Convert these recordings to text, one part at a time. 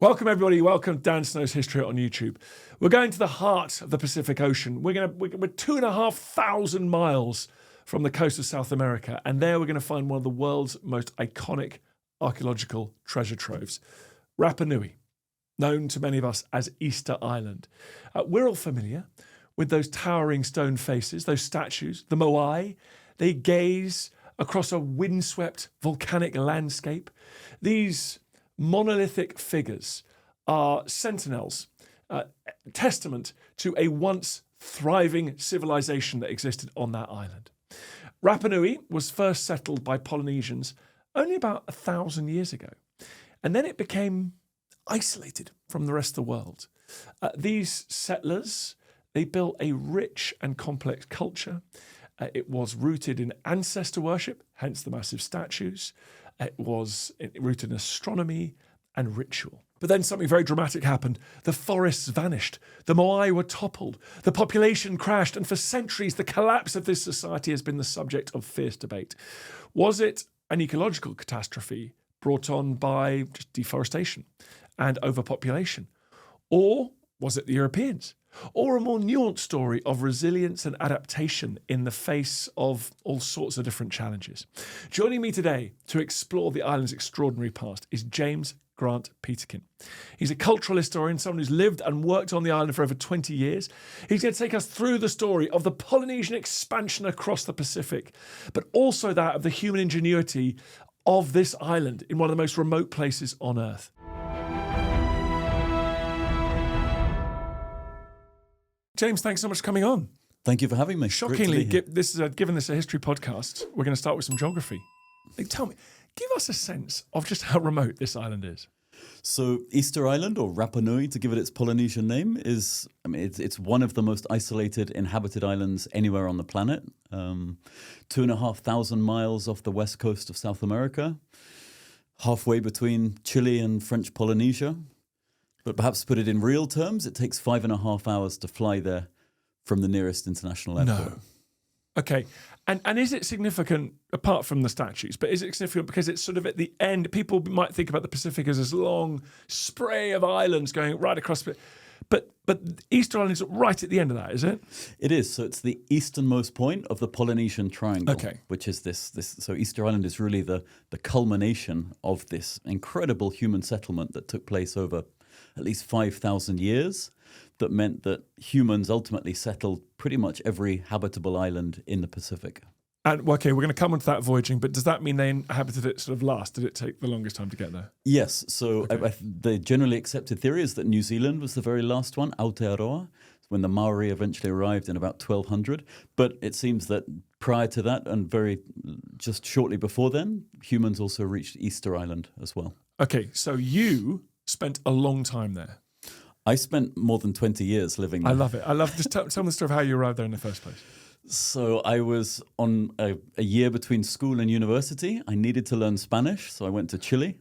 Welcome everybody, welcome Dan Snow's History on YouTube. We're going to the heart of the Pacific Ocean. We're 2,500 miles from the coast of South America, and there we're going to find one of the world's most iconic archaeological treasure troves, Rapa Nui, known to many of us as Easter Island. We're all familiar with those towering stone faces, those statues, the moai. They gaze across a windswept volcanic landscape. These monolithic figures are sentinels, testament to a once thriving civilization that existed on that island. Rapa Nui was first settled by Polynesians only about 1,000 years ago, and then it became isolated from the rest of the world. These settlers, they built a rich and complex culture. It was rooted in ancestor worship, hence the massive statues. It was rooted in astronomy and ritual. But then something very dramatic happened. The forests vanished. The moai were toppled. The population crashed. And for centuries, the collapse of this society has been the subject of fierce debate. Was it an ecological catastrophe brought on by just deforestation and overpopulation? Or was it the Europeans? Or a more nuanced story of resilience and adaptation in the face of all sorts of different challenges. Joining me today to explore the island's extraordinary past is James Grant-Peterkin. He's a cultural historian, someone who's lived and worked on the island for over 20 years. He's going to take us through the story of the Polynesian expansion across the Pacific, but also that of the human ingenuity of this island in one of the most remote places on Earth. James, thanks so much for coming on. Thank you for having me. Shockingly, given this is a history podcast, we're going to start with some geography. Tell me, give us a sense of just how remote this island is. So Easter Island, or Rapa Nui, to give it its Polynesian name, it's one of the most isolated inhabited islands anywhere on the planet. 2,500 miles off the west coast of South America, halfway between Chile and French Polynesia. But perhaps to put it in real terms, it takes 5.5 hours to fly there from the nearest international airport. No. Okay. And is it significant, apart from the statues, but is it significant because it's sort of at the end? People might think about the Pacific as this long spray of islands going right across. But Easter Island is right at the end of that, is it? It is. So it's the easternmost point of the Polynesian Triangle, okay, which is this. So Easter Island is really the culmination of this incredible human settlement that took place over at least 5,000 years, that meant that humans ultimately settled pretty much every habitable island in the Pacific. And okay, we're going to come onto that voyaging, but does that mean they inhabited it sort of last? Did it take the longest time to get there? Yes. So okay. The generally accepted theory is that New Zealand was the very last one, Aotearoa, when the Maori eventually arrived in about 1200. But it seems that prior to that and just shortly before then, humans also reached Easter Island as well. Okay, so you spent a long time there. I spent more than 20 years living there. I love it. Just tell me the story of how you arrived there in the first place. So I was on a year between school and university. I needed to learn Spanish, so I went to Chile.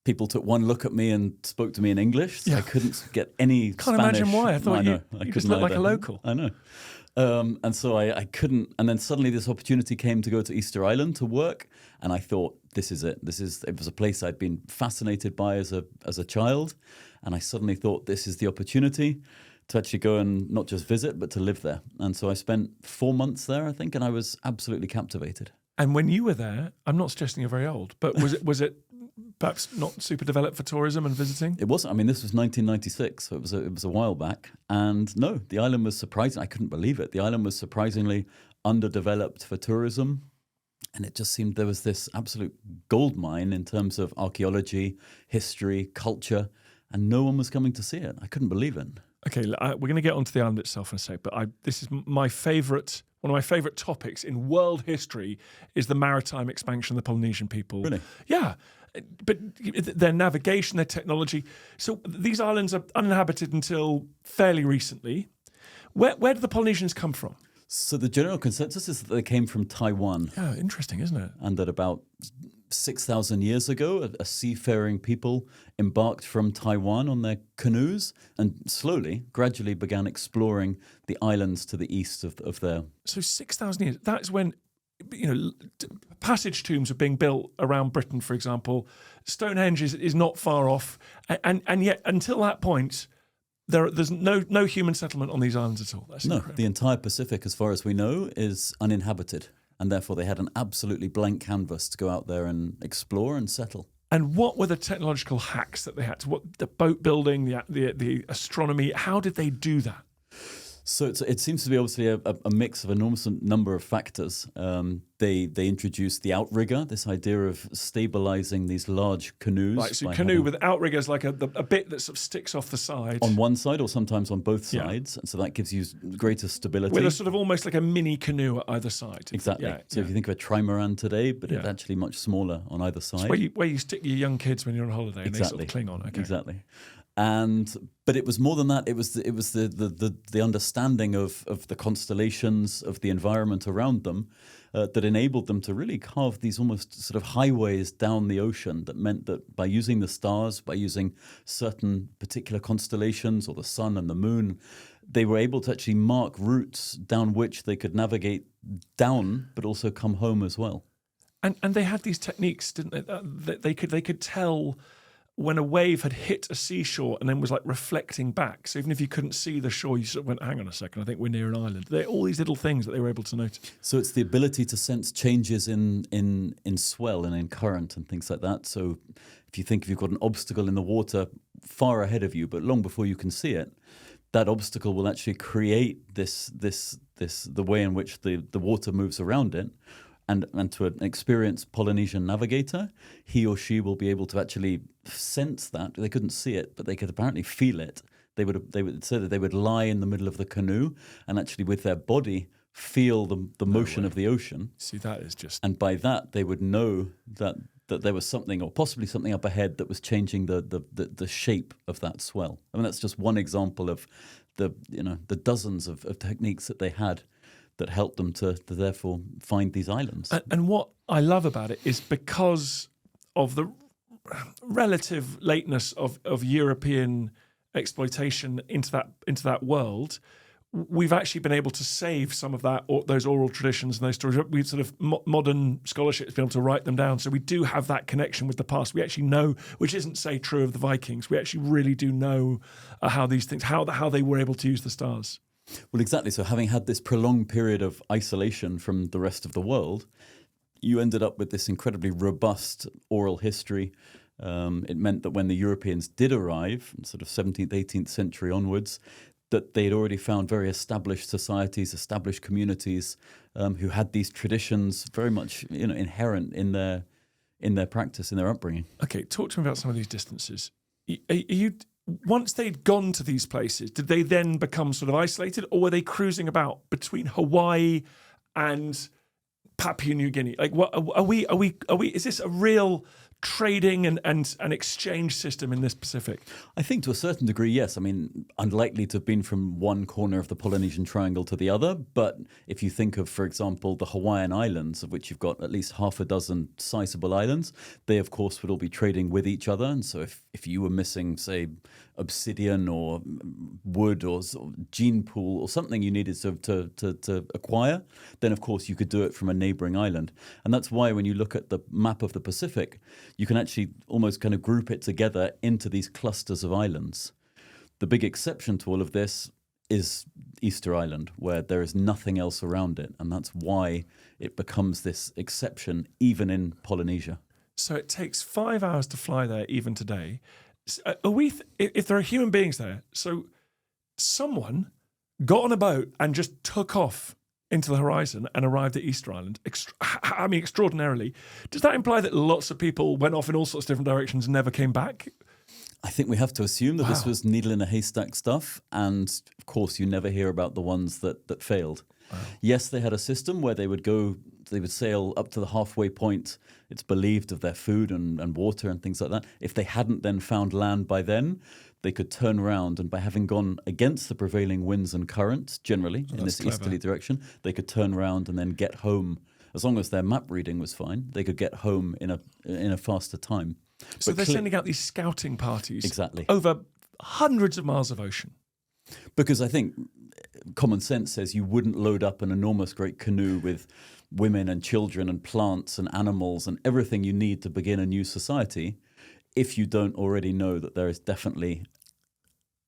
People took one look at me and spoke to me in English, so I couldn't get any Spanish. Can't imagine why. I thought you just looked like a local. I know. And so I couldn't. And then suddenly this opportunity came to go to Easter Island to work. And I thought, this is it. It was a place I'd been fascinated by as a child. And I suddenly thought, this is the opportunity to actually go and not just visit, but to live there. And so I spent 4 months there, I think, and I was absolutely captivated. And when you were there, I'm not suggesting you're very old, but was it perhaps not super developed for tourism and visiting? It wasn't. I mean, this was 1996, so it was a while back. And no, the island was surprising. I couldn't believe it. The island was surprisingly underdeveloped for tourism. And it just seemed there was this absolute gold mine in terms of archaeology, history, culture, and no one was coming to see it. I couldn't believe it. Okay, we're going to get onto the island itself in a sec, but this is one of my favourite topics in world history is the maritime expansion of the Polynesian people. Really? Yeah, but their navigation, their technology. So these islands are uninhabited until fairly recently. Where did the Polynesians come from? So the general consensus is that they came from Taiwan. Yeah, interesting, isn't it? And that about 6,000 years ago, a seafaring people embarked from Taiwan on their canoes and gradually began exploring the islands to the east of there. So 6,000 years, that's when passage tombs are being built around Britain, for example. Stonehenge is not far off, and yet until that point, there's no human settlement on these islands at all. That's incredible. The entire Pacific, as far as we know, is uninhabited, and therefore they had an absolutely blank canvas to go out there and explore and settle. And what were the technological hacks that they had? What the boat building, the astronomy? How did they do that? So it seems to be obviously a mix of an enormous number of factors. They introduced the outrigger, this idea of stabilizing these large canoes. Right, so canoe with outrigger is like a bit that sort of sticks off the side. On one side or sometimes on both sides. And so that gives you greater stability. With a sort of almost like a mini canoe at either side. Exactly. If you think of a trimaran today, but it's actually much smaller on either side. It's where you stick your young kids when you're on holiday and they sort of cling on. Okay. Exactly. But it was more than that. It was the understanding of the constellations, of the environment around them, that enabled them to really carve these almost sort of highways down the ocean. That meant that by using the stars, by using certain particular constellations or the sun and the moon, they were able to actually mark routes down which they could navigate down, but also come home as well. And they had these techniques, didn't they? That they could tell when a wave had hit a seashore and then was like reflecting back. So even if you couldn't see the shore, you sort of went, hang on a second, I think we're near an island. There are all these little things that they were able to notice. So it's the ability to sense changes in swell and in current and things like that. So if you think if you've got an obstacle in the water far ahead of you, but long before you can see it, that obstacle will actually create the way in which the water moves around it. And to an experienced Polynesian navigator, he or she will be able to actually sense that. They couldn't see it, but they could apparently feel it. They would say that they would lie in the middle of the canoe and actually with their body feel the motion of the ocean. See, that is just... And by that, they would know that there was something or possibly something up ahead that was changing the shape of that swell. I mean, that's just one example of the dozens of techniques that they had that helped them to therefore find these islands. And what I love about it is because of the relative lateness of European exploitation into that world, we've actually been able to save some of that, or those oral traditions and those stories. We've sort of modern scholarship has been able to write them down. So we do have that connection with the past. We actually know, which isn't, say, true of the Vikings. We actually really do know how these things, how they were able to use the stars. Well, exactly. So having had this prolonged period of isolation from the rest of the world, you ended up with this incredibly robust oral history. It meant that when the Europeans did arrive, sort of 17th, 18th century onwards, that they'd already found very established societies, established communities who had these traditions very much inherent in their practice, in their upbringing. Okay, talk to me about some of these distances. Once they'd gone to these places, did they then become sort of isolated, or were they cruising about between Hawaii and Papua New Guinea? Like, what are we? Is this a real trading and exchange system in this Pacific? I think to a certain degree, yes. I mean, unlikely to have been from one corner of the Polynesian Triangle to the other. But if you think of, for example, the Hawaiian Islands, of which you've got at least half a dozen sizable islands, they, of course, would all be trading with each other. And so if you were missing, say, obsidian or wood or gene pool or something you needed to acquire, then, of course, you could do it from a neighboring island. And that's why when you look at the map of the Pacific, you can actually almost kind of group it together into these clusters of islands. The big exception to all of this is Easter Island, where there is nothing else around it. And that's why it becomes this exception even in Polynesia. So it takes 5 hours to fly there even today. If there are human beings there, so someone got on a boat and just took off into the horizon and arrived at Easter Island, extraordinarily. Does that imply that lots of people went off in all sorts of different directions and never came back? I think we have to assume that this was needle in a haystack stuff. And of course, you never hear about the ones that failed. Wow. Yes, they had a system where they would sail up to the halfway point, it's believed, of their food and water and things like that. If they hadn't then found land by then, they could turn around, and by having gone against the prevailing winds and currents, generally, in this easterly direction, they could turn around and then get home. As long as their map reading was fine, they could get home in a faster time. So they're sending out these scouting parties exactly over hundreds of miles of ocean. Because I think common sense says you wouldn't load up an enormous great canoe with women and children and plants and animals and everything you need to begin a new society if you don't already know that there is definitely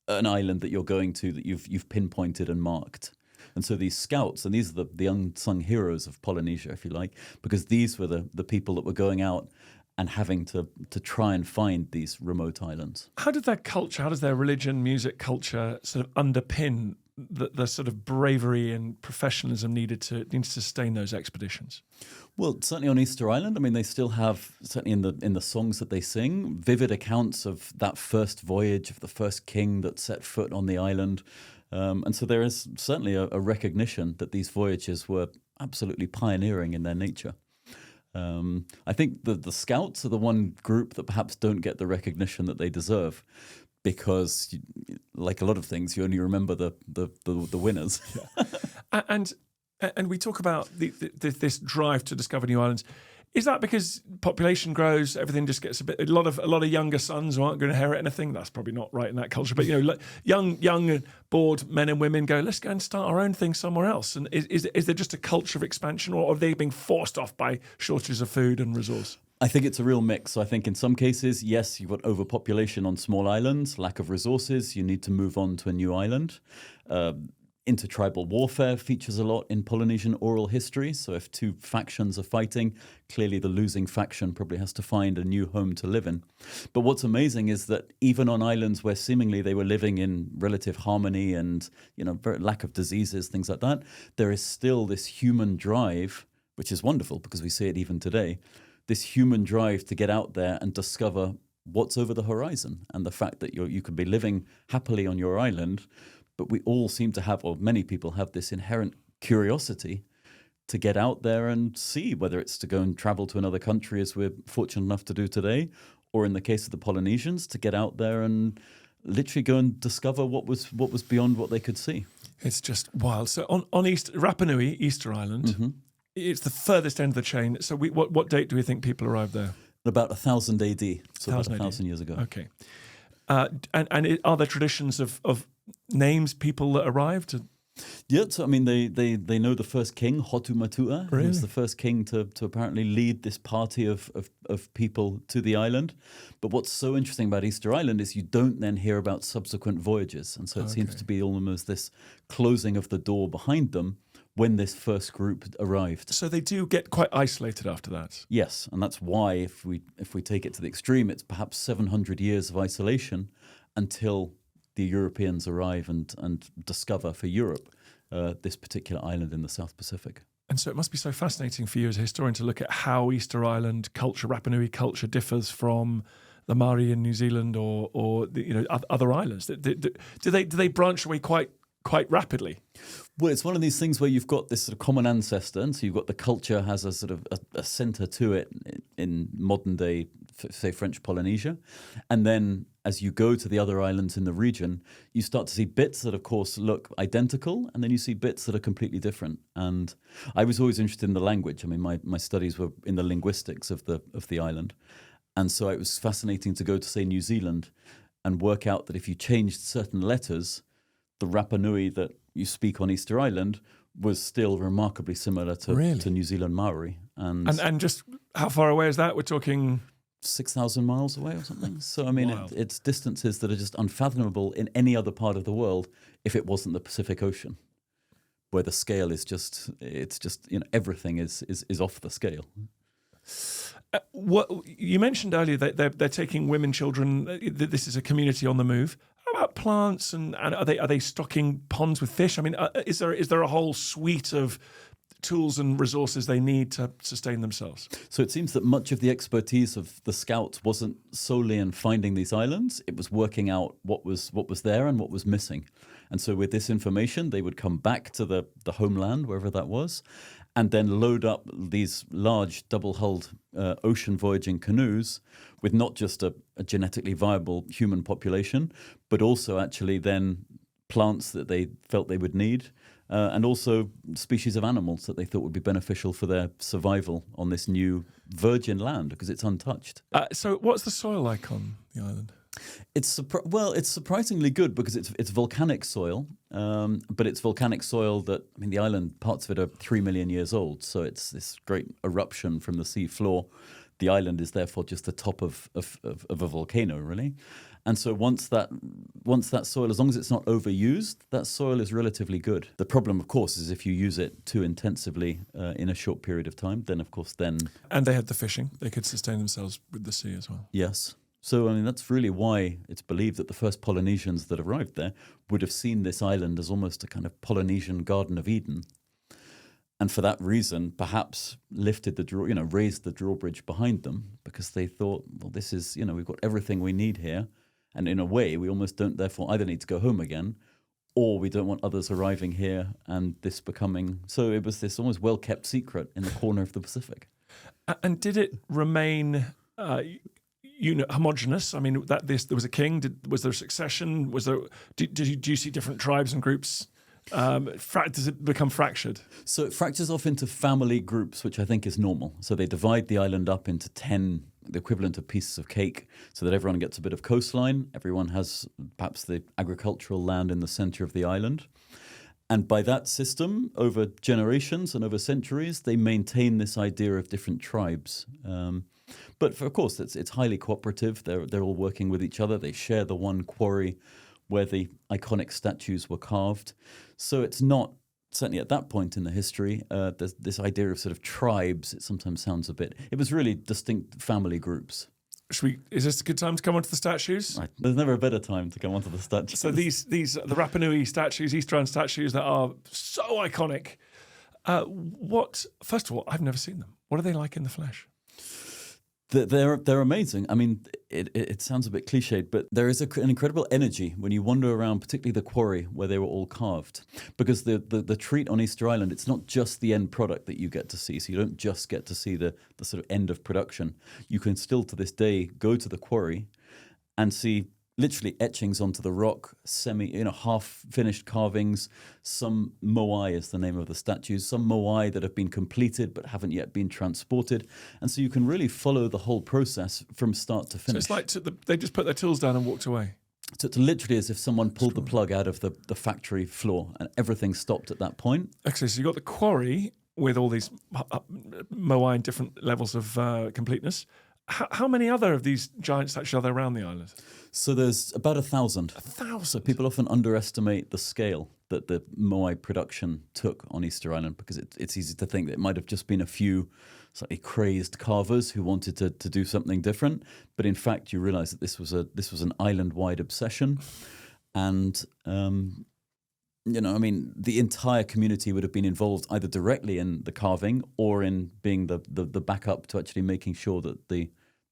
an island that you're going to that you've pinpointed and marked. And so these scouts, and these are the unsung heroes of Polynesia, if you like, because these were the people that were going out and having to try and find these remote islands. How did their culture, how does their religion, music, culture sort of underpin the sort of bravery and professionalism needed to sustain those expeditions? Well, certainly on Easter Island, I mean, they still have, certainly in the songs that they sing, vivid accounts of that first voyage of the first king that set foot on the island. And so there is certainly a recognition that these voyages were absolutely pioneering in their nature. I think the Scouts are the one group that perhaps don't get the recognition that they deserve, because, like a lot of things, you only remember the winners. Yeah. And we talk about this drive to discover new islands. Is that because population grows, everything just gets a lot of younger sons who aren't going to inherit anything? That's probably not right in that culture. But young and bored men and women go, let's go and start our own thing somewhere else. And is there just a culture of expansion, or are they being forced off by shortages of food and resource? I think it's a real mix. So I think in some cases, yes, you've got overpopulation on small islands, lack of resources, you need to move on to a new island. Intertribal warfare features a lot in Polynesian oral history. So if two factions are fighting, clearly the losing faction probably has to find a new home to live in. But what's amazing is that even on islands where seemingly they were living in relative harmony and, lack of diseases, things like that, there is still this human drive, which is wonderful because we see it even today, this human drive to get out there and discover what's over the horizon, and the fact that you could be living happily on your island, but we all seem to have, or many people have, this inherent curiosity to get out there and see, whether it's to go and travel to another country, as we're fortunate enough to do today, or in the case of the Polynesians, to get out there and literally go and discover what was beyond what they could see. It's just wild. So on Rapa Nui, Easter Island, mm-hmm. It's the furthest end of the chain. So what date do we think people arrived there? About 1000 AD, so about 1,000 years ago. Okay. And are there traditions of names, people that arrived? Yeah, so I mean, they know the first king, Hotu Matua, really? who was the first king to apparently lead this party of people to the island. But what's so interesting about Easter Island is you don't then hear about subsequent voyages. And so it seems to be almost this closing of the door behind them when this first group arrived. So they do get quite isolated after that. Yes, and that's why if we take it to the extreme, it's perhaps 700 years of isolation until the Europeans arrive and discover for Europe this particular island in the South Pacific. And so it must be so fascinating for you as a historian to look at how Easter Island culture, Rapa Nui culture, differs from the Maori in New Zealand or other islands. Do they branch away quite rapidly? Well, it's one of these things where you've got this sort of common ancestor, and so you've got the culture has a sort of a centre to it in modern day, say, French Polynesia. And then as you go to the other islands in the region, you start to see bits that, of course, look identical, and then you see bits that are completely different. And I was always interested in the language. I mean, my studies were in the linguistics of the island. And so it was fascinating to go to, say, New Zealand and work out that if you changed certain letters, the Rapa Nui that you speak on Easter Island was still remarkably similar to New Zealand Maori. And just how far away is that? We're talking 6,000 miles away or something. So, I mean, it's distances that are just unfathomable in any other part of the world if it wasn't the Pacific Ocean, where the scale is everything is off the scale. What you mentioned earlier, that they're taking women, children. This is a community on the move. How about plants and are they stocking ponds with fish? I mean, is there a whole suite of tools and resources they need to sustain themselves? So it seems that much of the expertise of the Scouts wasn't solely in finding these islands. It was working out what was there and what was missing. And so with this information, they would come back to the homeland, wherever that was, and then load up these large double-hulled ocean voyaging canoes with not just a genetically viable human population, but also actually then plants that they felt they would need, and also species of animals that they thought would be beneficial for their survival on this new virgin land, because it's untouched. So what's the soil like on the island? It's surprisingly good because it's volcanic soil, but it's volcanic soil that, I mean, the island, parts of it are 3 million years old, so it's this great eruption from the sea floor. The island is therefore just the top of a volcano, really. And so once that soil, as long as it's not overused, that soil is relatively good. The problem, of course, is if you use it too intensively in a short period of time, then, of course, And they had the fishing. They could sustain themselves with the sea as well. Yes. So, I mean, that's really why it's believed that the first Polynesians that arrived there would have seen this island as almost a kind of Polynesian Garden of Eden. And for that reason, perhaps raised the drawbridge behind them, because they thought, well, this is, we've got everything we need here. And in a way, we almost don't therefore either need to go home again, or we don't want others arriving here and this becoming... So it was this almost well-kept secret in the corner of the Pacific. And did it remain... homogenous? I mean, there was a king. Was there succession? Was there? Do you see different tribes and groups? Does it become fractured? So it fractures off into family groups, which I think is normal. So they divide the island up into 10, the equivalent of pieces of cake, so that everyone gets a bit of coastline. Everyone has perhaps the agricultural land in the center of the island. And by that system, over generations and over centuries, they maintain this idea of different tribes. But of course, it's highly cooperative. They're all working with each other. They share the one quarry where the iconic statues were carved. So it's not, certainly at that point in the history, this idea of sort of tribes. It sometimes sounds a bit... It was really distinct family groups. Is this a good time to come onto the statues? Right. There's never a better time to come onto the statues. So these the Rapa Nui statues, Easter Island statues that are so iconic. First of all, I've never seen them. What are they like in the flesh? They're amazing. I mean, it sounds a bit cliched, but there is an incredible energy when you wander around, particularly the quarry where they were all carved. Because the treat on Easter Island, it's not just the end product that you get to see. So you don't just get to see the sort of end of production. You can still, to this day, go to the quarry and see literally etchings onto the rock, half-finished carvings. Some moai is the name of the statues. Some moai that have been completed but haven't yet been transported. And so you can really follow the whole process from start to finish. So it's like they just put their tools down and walked away. So it's literally as if someone pulled the plug out of the factory floor and everything stopped at that point. Okay, so you've got the quarry with all these moai in different levels of completeness. How many other of these giant statues are there around the island? So there's about 1,000. 1,000? So people often underestimate the scale that the moai production took on Easter Island, because it's easy to think that it might have just been a few slightly crazed carvers who wanted to do something different. But in fact, you realize that this was an island-wide obsession. And, the entire community would have been involved either directly in the carving or in being the backup to actually making sure that the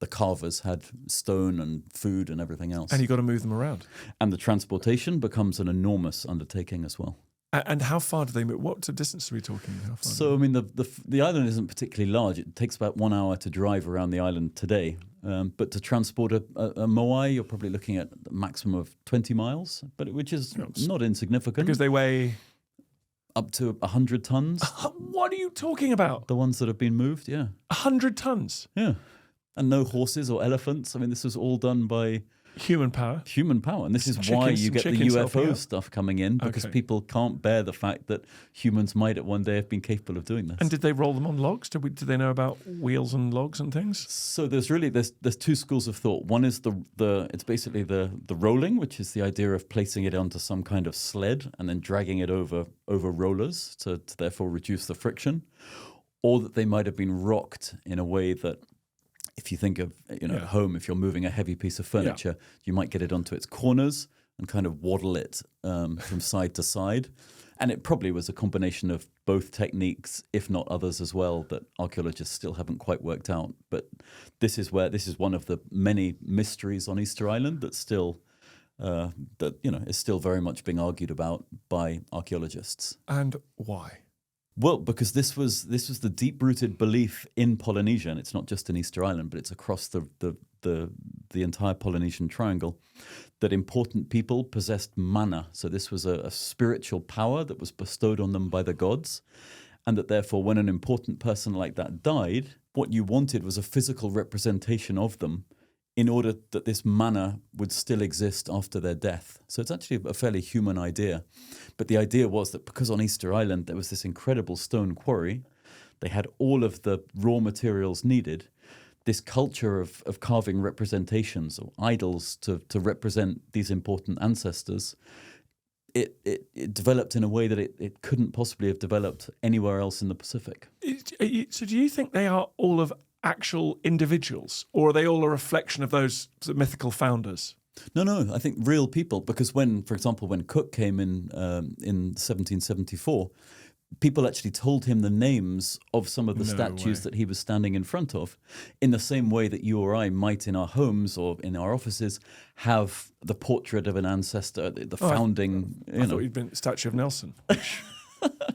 carvers had stone and food and everything else. And you've got to move them around. And the transportation becomes an enormous undertaking as well. And how far do they move? What distance are we talking? So, I mean, the island isn't particularly large. It takes about 1 hour to drive around the island today. But to transport a moai, you're probably looking at a maximum of 20 miles, which is not insignificant. Because they weigh... Up to 100 tons. What are you talking about? The ones that have been moved, yeah. 100 tons? Yeah. And no horses or elephants. I mean, this was all done by... Human power. And this is why you get the UFO stuff coming in, because people can't bear the fact that humans might at one day have been capable of doing this. And did they roll them on logs? Did they know about wheels and logs and things? So there's two schools of thought. One is it's basically the rolling, which is the idea of placing it onto some kind of sled and then dragging it over rollers to therefore reduce the friction, or that they might have been rocked in a way that, if you think of at home, if you're moving a heavy piece of furniture, you might get it onto its corners and kind of waddle it from side to side. And it probably was a combination of both techniques, if not others as well, that archaeologists still haven't quite worked out. But this is one of the many mysteries on Easter Island that's still is still very much being argued about by archaeologists. And why? Well, because this was the deep-rooted belief in Polynesia, and it's not just in Easter Island, but it's across the entire Polynesian triangle, that important people possessed mana. So this was a spiritual power that was bestowed on them by the gods, and that therefore when an important person like that died, what you wanted was a physical representation of them in order that this manor would still exist after their death. So it's actually a fairly human idea. But the idea was that because on Easter Island there was this incredible stone quarry, they had all of the raw materials needed. This culture of carving representations or idols to represent these important ancestors, it developed in a way that it couldn't possibly have developed anywhere else in the Pacific. So do you think they are all of actual individuals, or are they all a reflection of those sort of mythical founders? No, I think real people. Because for example, when Cook came in 1774, people actually told him the names of some of the statues that he was standing in front of, in the same way that you or I might in our homes or in our offices have the portrait of an ancestor, the founding. I thought you'd been a statue of Nelson, which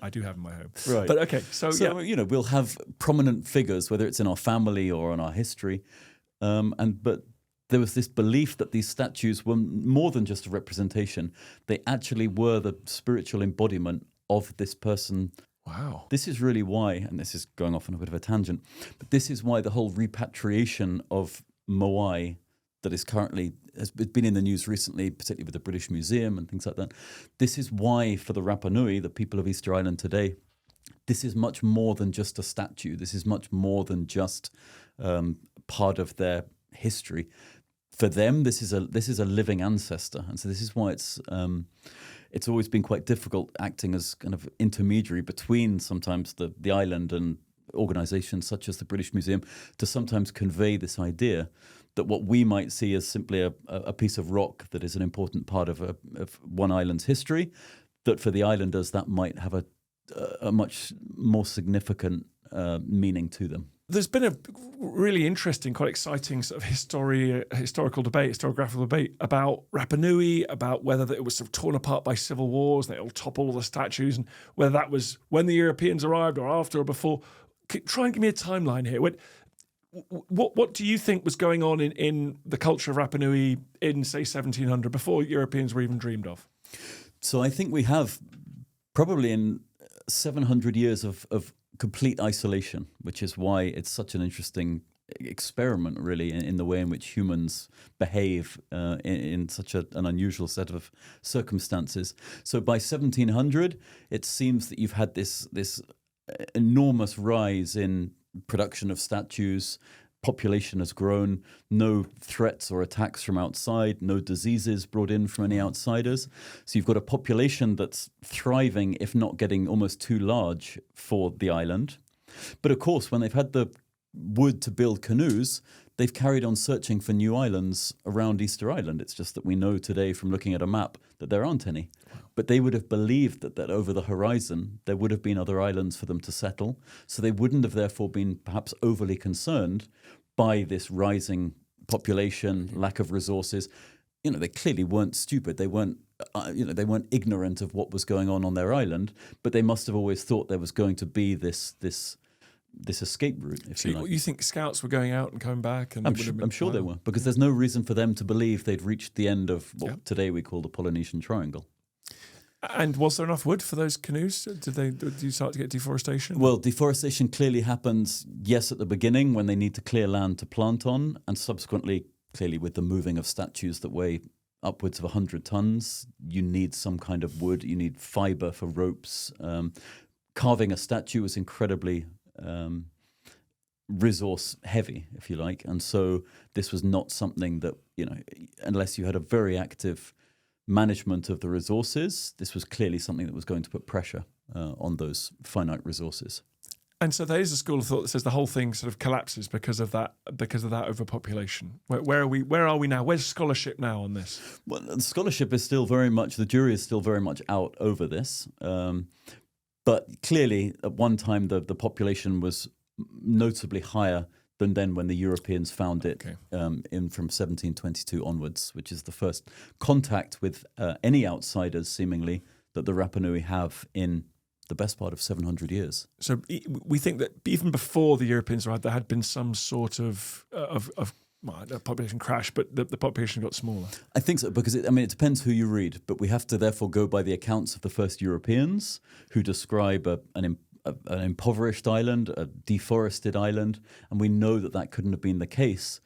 I do have in my home. Right. But okay, so yeah. We'll have prominent figures, whether it's in our family or in our history, but there was this belief that these statues were more than just a representation. They actually were the spiritual embodiment of this person. Wow. This is really why, and this is going off on a bit of a tangent, but this is why the whole repatriation of moai that has been in the news recently, particularly with the British Museum and things like that. This is why for the Rapa Nui, the people of Easter Island today, this is much more than just a statue. This is much more than just part of their history. For them, this is a living ancestor, and so this is why it's always been quite difficult acting as kind of intermediary between sometimes the island and organisations such as the British Museum to sometimes convey this idea that what we might see as simply a piece of rock that is an important part of one island's history, that for the islanders that might have a much more significant meaning to them. There's been a really interesting, quite exciting sort of historiographical debate about Rapa Nui, about whether it was sort of torn apart by civil wars, they all toppled all the statues, and whether that was when the Europeans arrived or after or before. Try and give me a timeline here. What do you think was going on in the culture of Rapa Nui in, say, 1700, before Europeans were even dreamed of? So I think we have probably in 700 years of complete isolation, which is why it's such an interesting experiment, really, in the way in which humans behave in such an unusual set of circumstances. So by 1700, it seems that you've had this enormous rise in production of statues. Population has grown, no threats or attacks from outside, no diseases brought in from any outsiders. So you've got a population that's thriving, if not getting almost too large for the island. But of course, when they've had the wood to build canoes, they've carried on searching for new islands around Easter Island. It's just that we know today from looking at a map that there aren't any. But they would have believed that over the horizon there would have been other islands for them to settle. So they wouldn't have therefore been perhaps overly concerned by this rising population, lack of resources. They clearly weren't stupid. They weren't ignorant of what was going on their island, but they must have always thought there was going to be this escape route, if you like. You think scouts were going out and coming back? And I'm sure they were, because there's no reason for them to believe they'd reached the end of what today we call the Polynesian Triangle. And was there enough wood for those canoes? Did you start to get deforestation? Well, deforestation clearly happens, yes, at the beginning when they need to clear land to plant on, and subsequently, clearly with the moving of statues that weigh upwards of 100 tons, you need some kind of wood, you need fibre for ropes. Carving a statue is incredibly resource heavy, if you like, and so this was not something that, unless you had a very active management of the resources, this was clearly something that was going to put pressure on those finite resources. And so there is a school of thought that says the whole thing sort of collapses because of that overpopulation. Where are we now? Where's scholarship now on this? Well, the scholarship is still very much, the jury is still very much out over this. But clearly, at one time, the population was notably higher than then when the Europeans found it in from 1722 onwards, which is the first contact with any outsiders, seemingly, that the Rapa Nui have in the best part of 700 years. So we think that even before the Europeans arrived, there had been some sort of a population crash, but the population got smaller. I think so, because it depends who you read, but we have to therefore go by the accounts of the first Europeans who describe an impoverished island, a deforested island, and we know that couldn't have been the case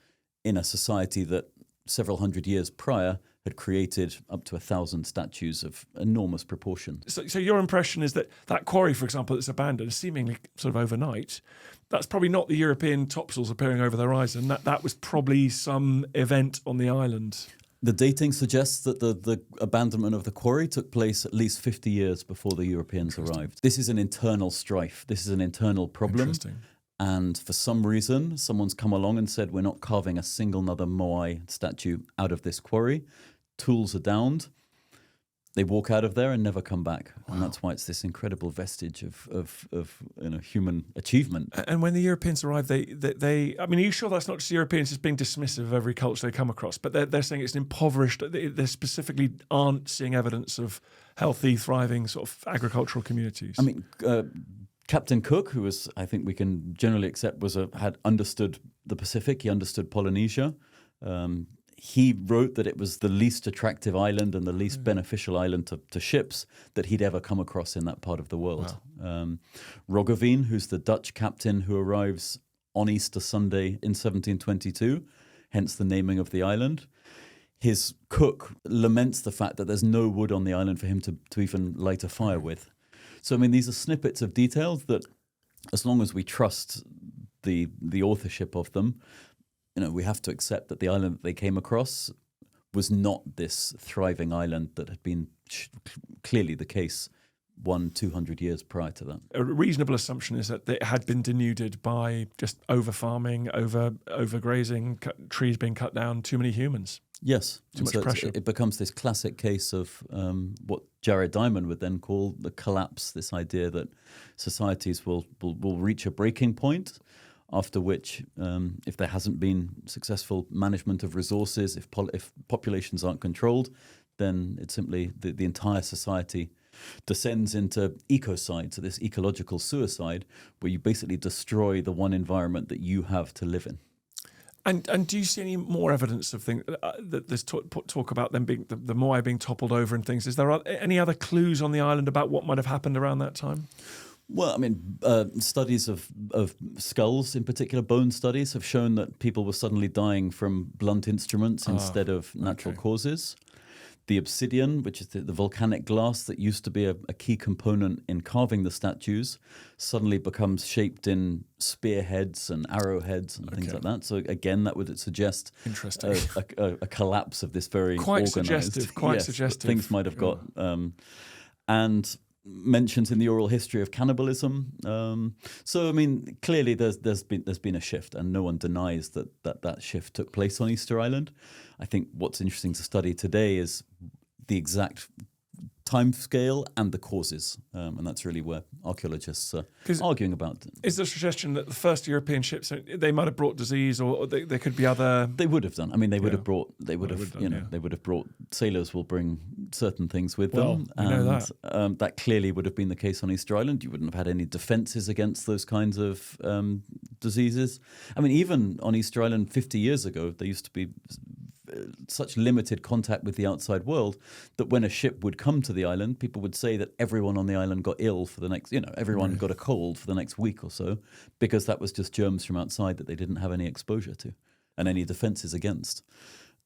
in a society that several hundred years prior had created up to 1,000 statues of enormous proportion. So your impression is that quarry, for example, that's abandoned seemingly sort of overnight, that's probably not the European topsails appearing over the horizon. That was probably some event on the island. The dating suggests that the abandonment of the quarry took place at least 50 years before the Europeans arrived. This is an internal strife. This is an internal problem. Interesting. And for some reason, someone's come along and said, we're not carving a single another moai statue out of this quarry. Tools are downed. They walk out of there and never come back. Wow. And that's why it's this incredible vestige of human achievement. And when the Europeans arrived, they I mean, are you sure that's not just Europeans just being dismissive of every culture they come across? But they're saying it's an impoverished, they specifically aren't seeing evidence of healthy, thriving sort of agricultural communities. I mean, Captain Cook, who was, I think we can generally accept, had understood the Pacific. He understood Polynesia. He wrote that it was the least attractive island and the least beneficial island to ships that he'd ever come across in that part of the world. Wow. Roggeveen, who's the Dutch captain who arrives on Easter Sunday in 1722, hence the naming of the island. His cook laments the fact that there's no wood on the island for him to even light a fire with. So, I mean, these are snippets of details that, as long as we trust the authorship of them, we have to accept that the island that they came across was not this thriving island that had been clearly the case 100-200 years prior to that. A reasonable assumption is that it had been denuded by just over-farming, overgrazing, trees being cut down, too many humans. Yes. Too much pressure. It becomes this classic case of what Jared Diamond would then call the collapse, this idea that societies will reach a breaking point, after which, if there hasn't been successful management of resources, if populations aren't controlled, then it's simply the entire society descends into ecocide, so this ecological suicide, where you basically destroy the one environment that you have to live in. And do you see any more evidence of things that there's talk about them being the moai being toppled over and things? Is there any other clues on the island about what might have happened around that time? Well, I mean, studies of skulls, in particular bone studies, have shown that people were suddenly dying from blunt instruments instead of natural causes. The obsidian, which is the volcanic glass that used to be a key component in carving the statues, suddenly becomes shaped in spearheads and arrowheads and things like that. So again, that would suggest a collapse of this very organized. Quite suggestive. Things might have got and mentions in the oral history of cannibalism. So I mean, clearly there's been a shift, and no one denies that shift took place on Easter Island. I think what's interesting to study today is the exact time scale and the causes, and that's really where archaeologists are arguing about. Is there a suggestion that the first European ships, they might have brought disease, or there could be other? They would have done. I mean, they would have brought. They would have brought. Sailors will bring certain things with them, and know that clearly would have been the case on Easter Island. You wouldn't have had any defences against those kinds of diseases. I mean, even on Easter Island 50 years ago, there used to be such limited contact with the outside world that when a ship would come to the island, people would say that everyone on the island got ill for the next, everyone got a cold for the next week or so, because that was just germs from outside that they didn't have any exposure to and any defences against.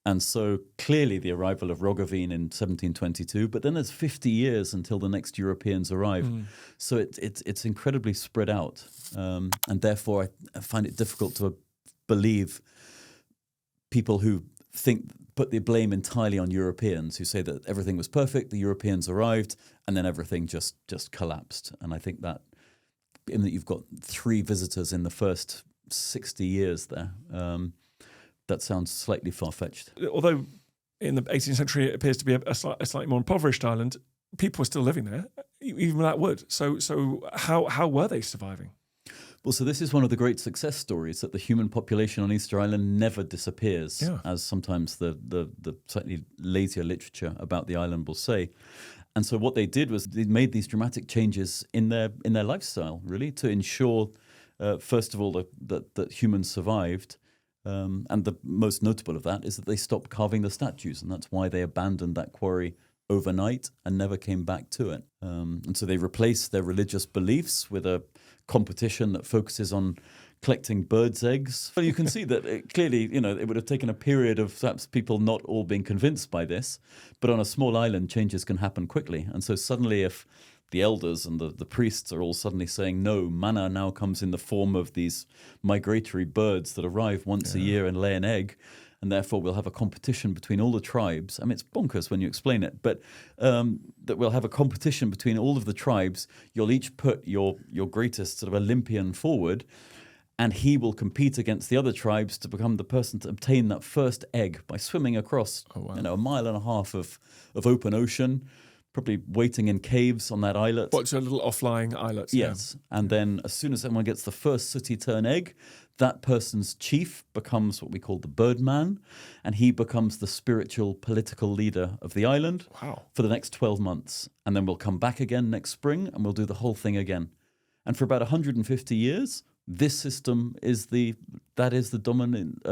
And so clearly the arrival of Roggeveen in 1722, but then there's 50 years until the next Europeans arrive. So it's incredibly spread out. And therefore I find it difficult to believe people who put the blame entirely on Europeans, who say that everything was perfect, the Europeans arrived, and then everything just collapsed. And I think that in that you've got 3 visitors in the first 60 years there, that sounds slightly far-fetched. Although in the 18th century it appears to be a slightly more impoverished island, people were still living there, even without wood. So how were they surviving? Well, so this is one of the great success stories, that the human population on Easter Island never disappears, as sometimes the slightly lazier literature about the island will say. And so what they did was they made these dramatic changes in their lifestyle, really, to ensure, first of all, that humans survived. And the most notable of that is that they stopped carving the statues, and that's why they abandoned that quarry overnight and never came back to it. And so they replaced their religious beliefs with a competition that focuses on collecting birds' eggs. Well, you can see that clearly, it would have taken a period of perhaps people not all being convinced by this. But on a small island, changes can happen quickly. And so suddenly if the elders and the priests are all suddenly saying, no, mana now comes in the form of these migratory birds that arrive once a year and lay an egg, and therefore we'll have a competition between all the tribes. I mean, it's bonkers when you explain it, but that we'll have a competition between all of the tribes. You'll each put your greatest sort of Olympian forward, and he will compete against the other tribes to become the person to obtain that first egg by swimming across a mile and a half of open ocean, probably waiting in caves on that islet. What's a little off-lying islet? Yes. Yeah. And then as soon as someone gets the first sooty tern egg, that person's chief becomes what we call the Birdman, and he becomes the spiritual political leader of the island for the next 12 months. And then we'll come back again next spring and we'll do the whole thing again. And for about 150 years, this system is the dominant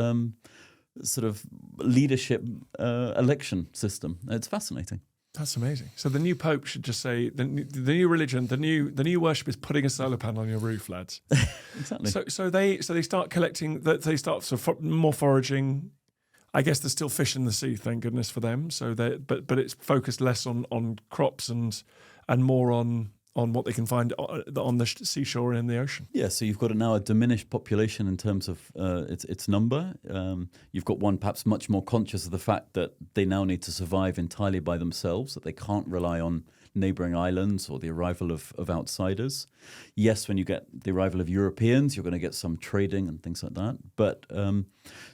sort of leadership election system. It's fascinating. That's amazing. So the new pope should just say the new religion, the new worship is putting a solar panel on your roof, lads. Exactly. So they start collecting. They start sort of more foraging. I guess there's still fish in the sea, thank goodness for them. So but it's focused less on crops and more on what they can find on the seashore and in the ocean. Yeah, so you've got now a diminished population in terms of its number. You've got one perhaps much more conscious of the fact that they now need to survive entirely by themselves, that they can't rely on neighbouring islands or the arrival of outsiders. Yes, when you get the arrival of Europeans, you're going to get some trading and things like that. But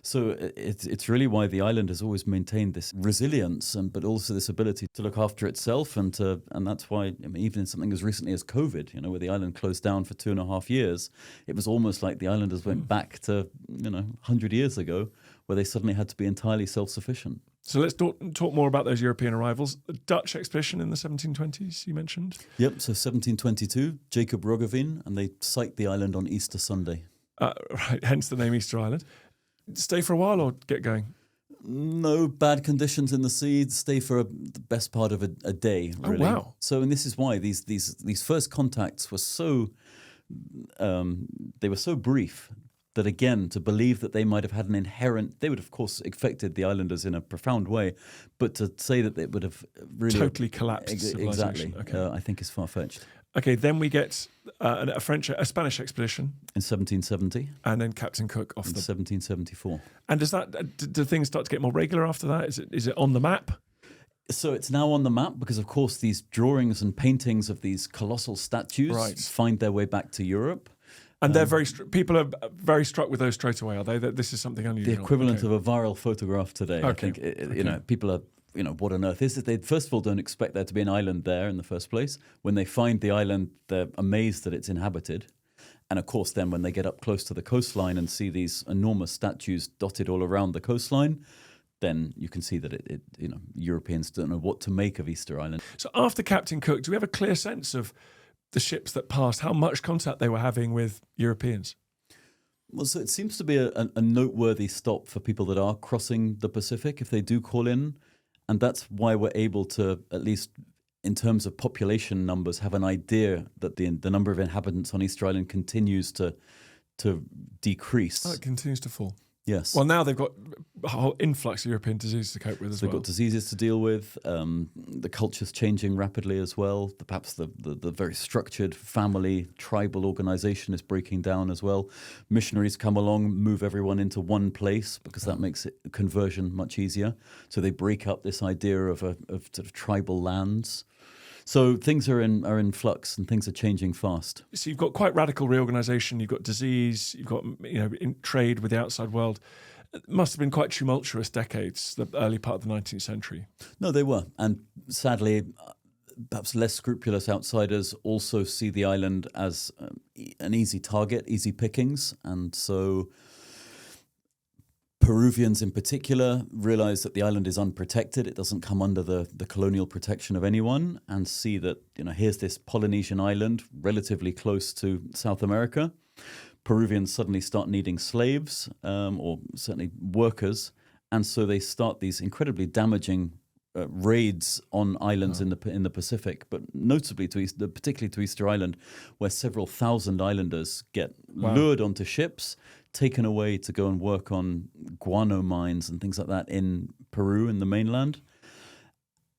so it's really why the island has always maintained this resilience, but also this ability to look after itself, and that's why even in something as recently as COVID, where the island closed down for 2.5 years, it was almost like the islanders went back to 100 years ago, where they suddenly had to be entirely self-sufficient. So let's talk more about those European arrivals. The Dutch expedition in the 1720s, you mentioned? Yep, so 1722, Jacob Roggeveen, and they sight the island on Easter Sunday. Right, hence the name Easter Island. Stay for a while or get going? No bad conditions in the sea. Stay for the best part of a day, really. Oh, wow. So, and this is why these first contacts were so brief. That again, to believe that they might have had an inherent, they would have, of course, affected the islanders in a profound way, but to say that they would have really totally collapsed civilization. Exactly, Okay. I think is far-fetched. Okay, then we get a Spanish expedition in 1770, and then Captain Cook off in the 1774. And does that do things start to get more regular after that? Is it on the map? So it's now on the map because, of course, these drawings and paintings of these colossal statues find their way back to Europe. And they're people are very struck with those straight away, are they? That this is something unusual. The equivalent of a viral photograph today. Okay. I think people are, what on earth is it? They first of all don't expect there to be an island there in the first place. When they find the island, they're amazed that it's inhabited. And of course, then when they get up close to the coastline and see these enormous statues dotted all around the coastline, then you can see that Europeans don't know what to make of Easter Island. So after Captain Cook, do we have a clear sense of the ships that passed, how much contact they were having with Europeans? Well, so it seems to be a noteworthy stop for people that are crossing the Pacific if they do call in. And that's why we're able to, at least in terms of population numbers, have an idea that the number of inhabitants on Easter Island continues to decrease. Oh, it continues to fall. Yes. Well, now they've got a whole influx of European diseases to cope with as well. They've got diseases to deal with. The culture's changing rapidly as well. Perhaps the very structured family, tribal organisation is breaking down as well. Missionaries come along, move everyone into one place because that makes conversion much easier. So they break up this idea of sort of tribal lands. So things are in flux and things are changing fast. So you've got quite radical reorganisation. You've got disease. You've got in trade with the outside world. It must have been quite tumultuous decades, the early part of the 19th century. No, they were, and sadly, perhaps less scrupulous outsiders also see the island as an easy target, easy pickings, and so Peruvians in particular realize that the island is unprotected. It doesn't come under the colonial protection of anyone, and see that here's this Polynesian island relatively close to South America. Peruvians suddenly start needing slaves or certainly workers, and so they start these incredibly damaging raids on islands in the Pacific, but notably particularly to Easter Island, where several thousand islanders get lured onto ships, taken away to go and work on guano mines and things like that in Peru, in the mainland.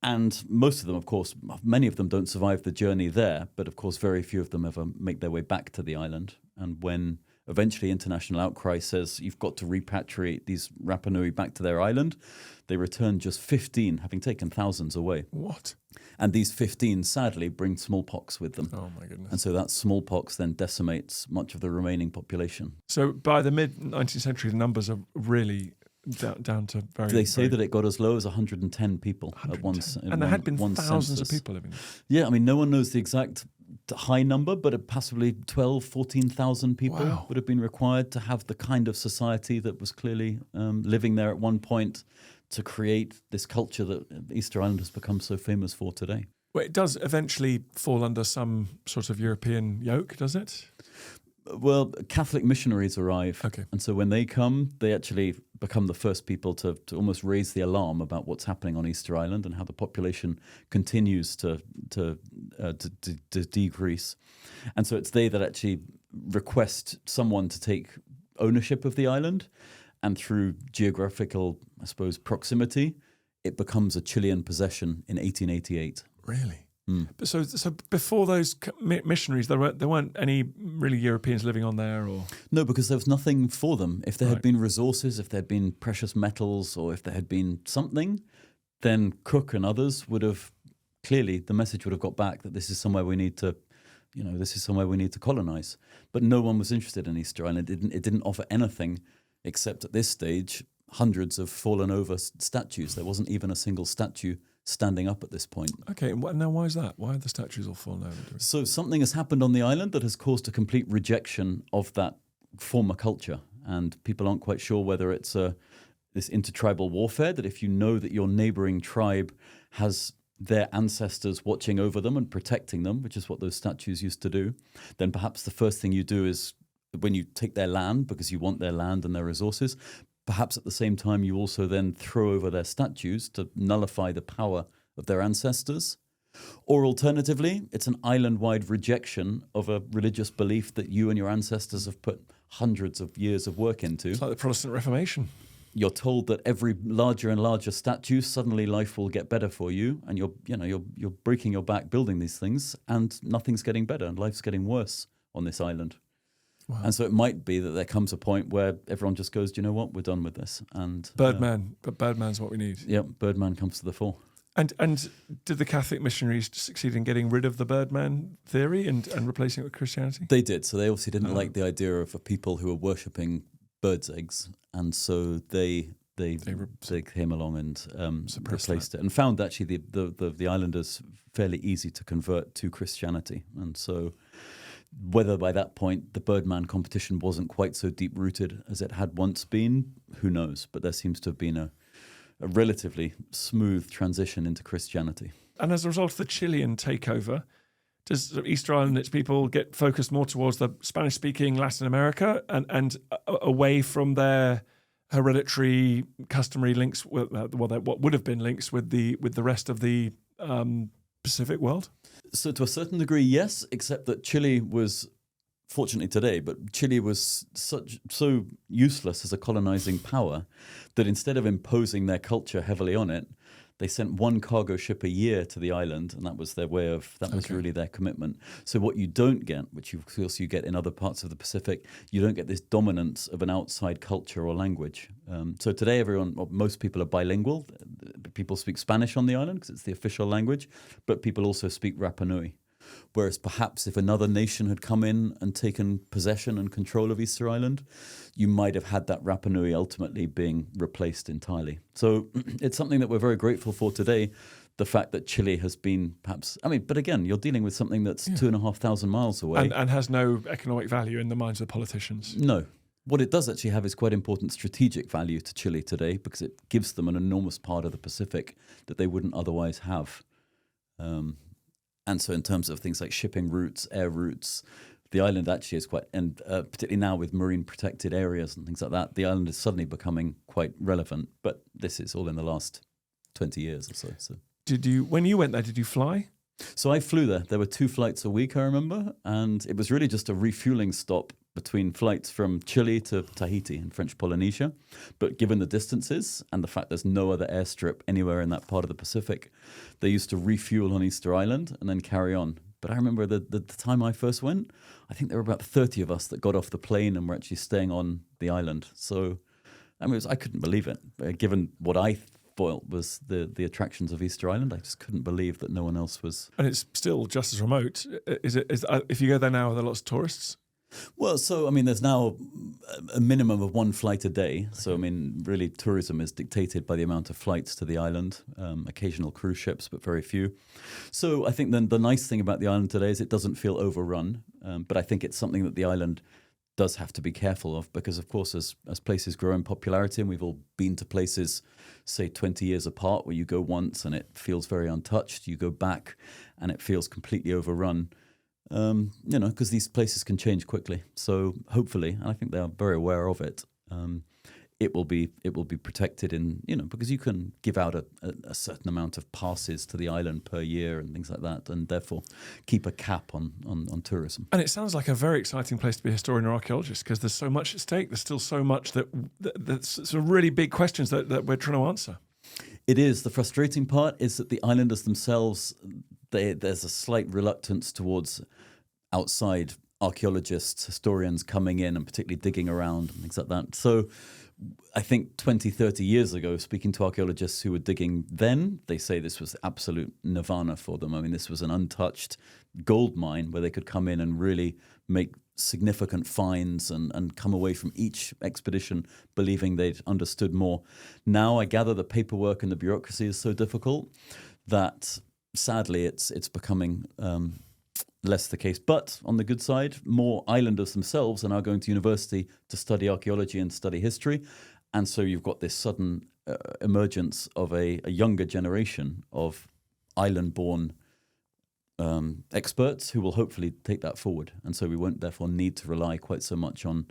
And most of them, of course, many of them don't survive the journey there, but of course very few of them ever make their way back to the island. And when eventually international outcry says you've got to repatriate these Rapa Nui back to their island, they return just 15, having taken thousands away. What? And these 15, sadly, bring smallpox with them. Oh, my goodness. And so that smallpox then decimates much of the remaining population. So by the mid-19th century, the numbers are really down to very... They say that it got as low as 110 people 110. at once. And there had been thousands census. of people living there. Yeah, I mean, no one knows the exact high number, but possibly 12, 14,000 people would have been required to have the kind of society that was clearly living there at one point to create this culture that Easter Island has become so famous for today. Well, it does eventually fall under some sort of European yoke, does it? Well, Catholic missionaries arrive. Okay. And so when they come, they actually become the first people to almost raise the alarm about what's happening on Easter Island and how the population continues to decrease. And so it's they that actually request someone to take ownership of the island. And through geographical, I suppose, proximity, it becomes a Chilean possession in 1888. Really? But so before those missionaries, there weren't any really Europeans living on there, or no, because there was nothing for them. If there had been resources, if there had been precious metals, or if there had been something, then Cook and others would have clearly the message would have got back that this is somewhere we need to, this is somewhere we need to colonize. But no one was interested in Easter Island. It didn't offer anything except at this stage hundreds of fallen over statues. There wasn't even a single statue standing up at this point. Okay, and now why is that? Why are the statues all fallen over? So something has happened on the island that has caused a complete rejection of that former culture, and people aren't quite sure whether it's this intertribal warfare, that if you know that your neighboring tribe has their ancestors watching over them and protecting them, which is what those statues used to do, then perhaps the first thing you do is when you take their land because you want their land and their resources, perhaps at the same time you also then throw over their statues to nullify the power of their ancestors. Or alternatively, it's an island-wide rejection of a religious belief that you and your ancestors have put hundreds of years of work into. It's like the Protestant Reformation. You're told that every larger and larger statue, suddenly life will get better for you, and you're breaking your back building these things, and nothing's getting better, and life's getting worse on this island. Wow. And so it might be that there comes a point where everyone just goes, do you know what, we're done with this. And Birdman, but Birdman's what we need. Yeah, Birdman comes to the fore. And did the Catholic missionaries succeed in getting rid of the Birdman theory and replacing it with Christianity? They did. So they obviously didn't like the idea of a people who were worshipping birds' eggs, and so they came along and replaced it, and found actually the islanders fairly easy to convert to Christianity. And so whether by that point the Birdman competition wasn't quite so deep-rooted as it had once been, who knows? But there seems to have been a relatively smooth transition into Christianity. And as a result of the Chilean takeover, does Easter Island and its people get focused more towards the Spanish-speaking Latin America and away from their hereditary, customary links with what would have been links with the rest of the Pacific world? So to a certain degree, yes, except that Chile was, fortunately today, but Chile was so useless as a colonizing power that instead of imposing their culture heavily on it, they sent one cargo ship a year to the island, and that was their way of, that was really their commitment. So what you don't get, which of course you get in other parts of the Pacific, you don't get this dominance of an outside culture or language. So today most people are bilingual. People speak Spanish on the island because it's the official language, but people also speak Rapa Nui. Whereas perhaps if another nation had come in and taken possession and control of Easter Island, you might have had that Rapa Nui ultimately being replaced entirely. So it's something that we're very grateful for today, the fact that Chile has been perhaps, but again, you're dealing with something that's 2,500 miles away. And has no economic value in the minds of politicians. No. What it does actually have is quite important strategic value to Chile today because it gives them an enormous part of the Pacific that they wouldn't otherwise have. And so in terms of things like shipping routes, air routes, the island actually is quite, and particularly now with marine protected areas and things like that, the island is suddenly becoming quite relevant. But this is all in the last 20 years or so. So. When you went there, did you fly? So I flew there. There were 2 flights a week, I remember, and it was really just a refueling stop between flights from Chile to Tahiti in French Polynesia. But given the distances and the fact there's no other airstrip anywhere in that part of the Pacific, they used to refuel on Easter Island and then carry on. But I remember the time I first went, I think there were about 30 of us that got off the plane and were actually staying on the island. So I mean, I couldn't believe it, given what I thought was the attractions of Easter Island. I just couldn't believe that no one else was. And it's still just as remote. Is if you go there now, are there lots of tourists? Well, so, I mean, there's now a minimum of 1 flight a day. So, I mean, really, tourism is dictated by the amount of flights to the island, occasional cruise ships, but very few. So I think then the nice thing about the island today is it doesn't feel overrun. But I think it's something that the island does have to be careful of because, of course, as places grow in popularity, and we've all been to places, say, 20 years apart, where you go once and it feels very untouched. You go back and it feels completely overrun. Because these places can change quickly. So hopefully, and I think they are very aware of it, it will be protected because you can give out a certain amount of passes to the island per year and things like that, and therefore keep a cap on tourism. And it sounds like a very exciting place to be a historian or archaeologist because there's so much at stake. There's still so much that's some really big questions that we're trying to answer. It is. The frustrating part is that the islanders themselves, there's a slight reluctance towards outside archaeologists, historians coming in and particularly digging around and things like that. So I think 20, 30 years ago, speaking to archaeologists who were digging then, they say this was absolute nirvana for them. I mean, this was an untouched gold mine where they could come in and really make significant finds and come away from each expedition believing they'd understood more. Now I gather the paperwork and the bureaucracy is so difficult that sadly it's becoming less the case. But on the good side, more islanders themselves are now going to university to study archaeology and study history. And so you've got this sudden emergence of a younger generation of island-born experts who will hopefully take that forward. And so we won't therefore need to rely quite so much on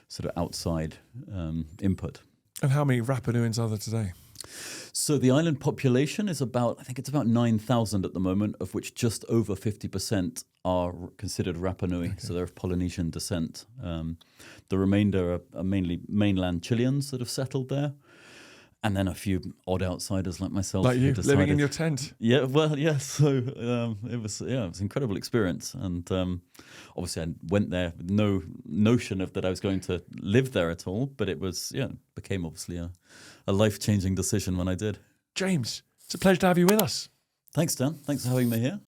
sort of outside input. And how many Rapa Nuians are there today? So the island population is I think it's about 9,000 at the moment, of which just over 50% are considered Rapa Nui, okay. So they're of Polynesian descent. The remainder are mainly mainland Chileans that have settled there. And then a few odd outsiders like myself. Like you, living in your tent. Yeah, well, yeah. So it was an incredible experience. And obviously I went there with no notion of that I was going to live there at all. But it was, became obviously a life-changing decision when I did. James, it's a pleasure to have you with us. Thanks, Dan. Thanks for having me here.